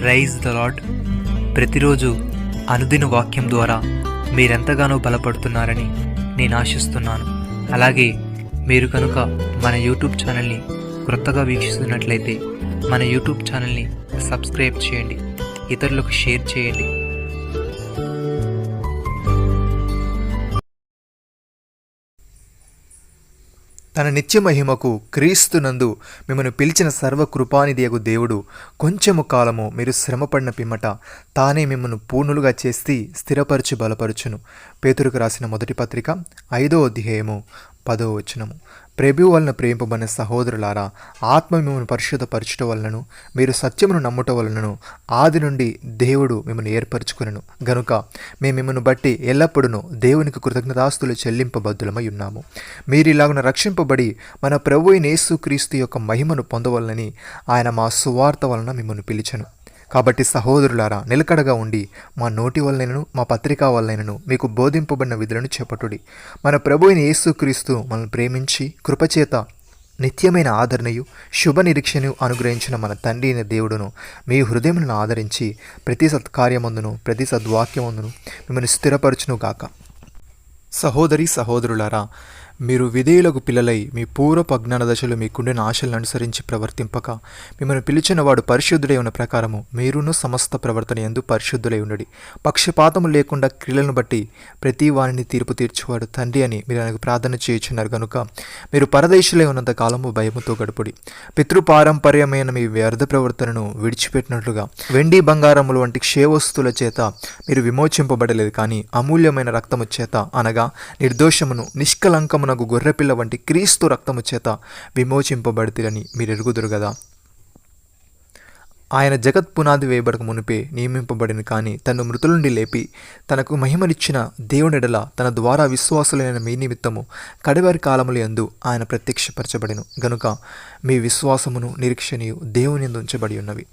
Praise the lord. ప్రతిరోజు అనుదిన వాక్యం ద్వారా మీరెంతగానో బలపడుతున్నారని నేను ఆశిస్తున్నాను. అలాగే మీరు కనుక మన యూట్యూబ్ ఛానల్ని క్రొత్తగా వీక్షిస్తున్నట్లయితే మన యూట్యూబ్ ఛానల్ని సబ్స్క్రైబ్ చేయండి, ఇతరులకు షేర్ చేయండి. తన నిత్య మహిమకు క్రీస్తునందు మిమ్మల్ని పిలిచిన సర్వకృపానిధియగు దేవుడు కొంచెము కాలము మీరు శ్రమపడిన పిమ్మట తానే మిమ్మల్ని పూర్ణులుగా చేసి స్థిరపరచు బలపరచును. పేతురుకు రాసిన మొదటి పత్రిక 5వ అధ్యాయము 10వ వచనము. ప్రభువు వలన ప్రేమింపబడిన సహోదరులారా, ఆత్మ మిమ్మల్ని పరిశుద్ధపరచుట వలనను మీరు సత్యమును నమ్ముట వలనను ఆది నుండి దేవుడు మిమ్మల్ని ఏర్పరచుకునను. గనుక మేము మిమ్మల్ని బట్టి ఎల్లప్పుడూ దేవునికి కృతజ్ఞతాస్తులు చెల్లింపబద్దులమై ఉన్నాము. మీరు ఇలాగున రక్షింపబడి మన ప్రభు అయిన యేసుక్రీస్తు యొక్క మహిమను పొందవలనని ఆయన మా సువార్త వలన మిమ్మల్ని పిలిచెను. కాబట్టి సహోదరులారా, నిలకడగా ఉండి మా నోటి వలనను మా పత్రికా వలనను మీకు బోధింపబడిన విధులను చేపట్టుడి. మన ప్రభు అయిన యేసుక్రీస్తు మనల్ని ప్రేమించి కృపచేత నిత్యమైన ఆదరణయు శుభ నిరీక్షను అనుగ్రహించిన మన తండ్రి అయిన దేవుడును మీ హృదయములను ఆదరించి ప్రతి సత్కార్యమందును ప్రతి సద్వాక్యమందును మిమ్మల్ని స్థిరపరచును గాక. సహోదరి సహోదరులారా, మీరు విధేయులకు పిల్లలై మీ పూర్వపు అజ్ఞాన దశలో మీకుండిన ఆశలను అనుసరించి ప్రవర్తింపక మిమ్మల్ని పిలిచిన వాడు పరిశుద్ధుడై ఉన్న ప్రకారము మీరును సమస్త ప్రవర్తన యందు పరిశుద్ధులై ఉండడి. పక్షపాతము లేకుండా క్రియలను బట్టి ప్రతి వారిని తీర్పు తీర్చువాడు తండ్రి అని మీరు ఆయనకు ప్రార్థన చేయుచున్నారు. కనుక మీరు పరదేశులై ఉన్నంత కాలము భయముతో గడుపుడి. పితృపారంపర్యమైన మీ వ్యర్థ ప్రవర్తనను విడిచిపెట్టినట్లుగా వెండి బంగారములు వంటి క్షేవస్తుల చేత మీరు విమోచింపబడలేదు, కానీ అమూల్యమైన రక్తము చేత, అనగా నిర్దోషమును నిష్కలంకము నగు గొర్రెపిల్ల వంటి క్రీస్తు రక్తము చేత విమోచింపబడితిరని మీరు ఎరుగుదురు గదా. ఆయన జగత్ పునాది వేయబడక మునిపే నియమింపబడిన, కానీ తను మృతుల నుండి లేపి తనకు మహిమనిచ్చిన దేవునిడల తన ద్వారా విశ్వాసులైన మీ నిమిత్తము కడవారి కాలముల యందు ఆయన ప్రత్యక్షపరచబడిను. గనుక మీ విశ్వాసమును నిరీక్షణయు దేవుని యందు ఉంచబడి ఉన్నవి.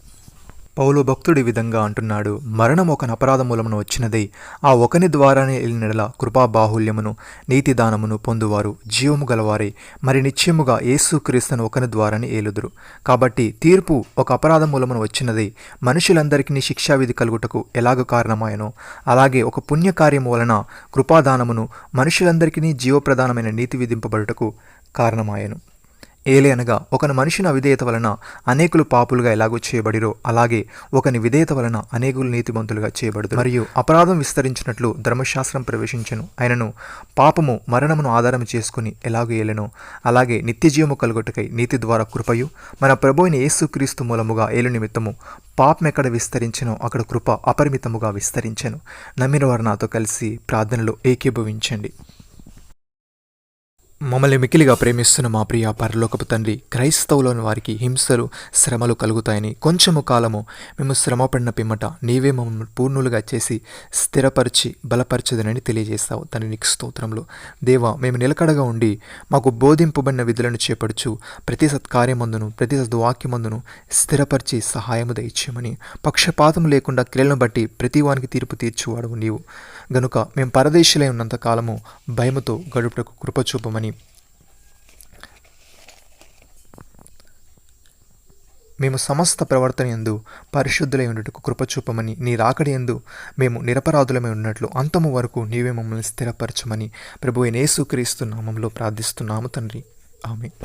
పౌలు భక్తుడు ఈ విధంగా అంటున్నాడు: మరణం ఒక అపరాధ మూలమును వచ్చినదై ఆ ఒకని ద్వారానే వెళ్ళినడల కృపాబాహుల్యమును నీతిదానమును పొందువారు జీవము గలవారే మరి నిశ్చయముగా యేసుక్రీస్తును ఒకని ద్వారానే ఏలుదురు. కాబట్టి తీర్పు ఒక అపరాధ మూలమును వచ్చినదై మనుషులందరికీ శిక్షావిధి కలుగుటకు ఎలాగ కారణమాయనో, అలాగే ఒక పుణ్యకార్యము వలన కృపాదానమును మనుషులందరికీ జీవప్రధానమైన నీతి విధింపబడుటకు కారణమాయను. ఏలే ఒకని మనిషిని అవిధేయత వలన అనేకులు పాపులుగా ఎలాగో చేయబడిరో, అలాగే ఒకని విధేయత వలన అనేకులు నీతిమంతులుగా చేయబడదు. మరియు అపరాధం విస్తరించినట్లు ధర్మశాస్త్రం ప్రవేశించెను, అయినను పాపము మరణమును ఆధారం చేసుకుని ఎలాగో ఏలెనో, అలాగే నిత్యజీవము కలుగుటకై నీతి ద్వారా కృపయు మన ప్రభు అయిన యేసుక్రీస్తు మూలముగా ఏలు నిమిత్తము పాపం ఎక్కడ విస్తరించెనో అక్కడ కృప అపరిమితముగా విస్తరించెను. నమ్మిన వారు నాతో కలిసి ప్రార్థనలో ఏకీభవించండి. మమ్మల్ని మికిలిగా ప్రేమిస్తున్న మా ప్రియ పరలోకపు తండ్రి, క్రైస్తవులోని వారికి హింసలు శ్రమలు కలుగుతాయని కొంచెము కాలము మేము శ్రమపడిన పిమ్మట నీవే మమ్మల్ని పూర్ణులుగా చేసి స్థిరపరిచి బలపరచదనని తెలియజేస్తావు. తండ్రి నీకు స్తోత్రములు. దేవా, మేము నిలకడగా ఉండి మాకు బోధింపబడిన విధులను చేపడుచు ప్రతి సత్కార్యమందును ప్రతి సద్వాక్యమందును స్థిరపరిచి సహాయము దయచేయమని, పక్షపాతం లేకుండా క్రియలను బట్టి ప్రతి వానికి తీర్పు తీర్చువాడు నీవు. గనుక మేము పరదేశులై ఉన్నంత కాలము భయముతో గడుపుటకు కృపచూపమని, మేము సమస్త ప్రవర్తన యందు పరిశుద్ధులై ఉండుటకు కృపచూపమని, నీ రాకడి యందు మేము నిరపరాధులమై ఉన్నట్లు అంతము వరకు నీవే మమ్మల్ని స్థిరపరచమని ప్రభువైన యేసుక్రీస్తు నామములో ప్రార్థిస్తున్నాము తండ్రి. ఆమేన్.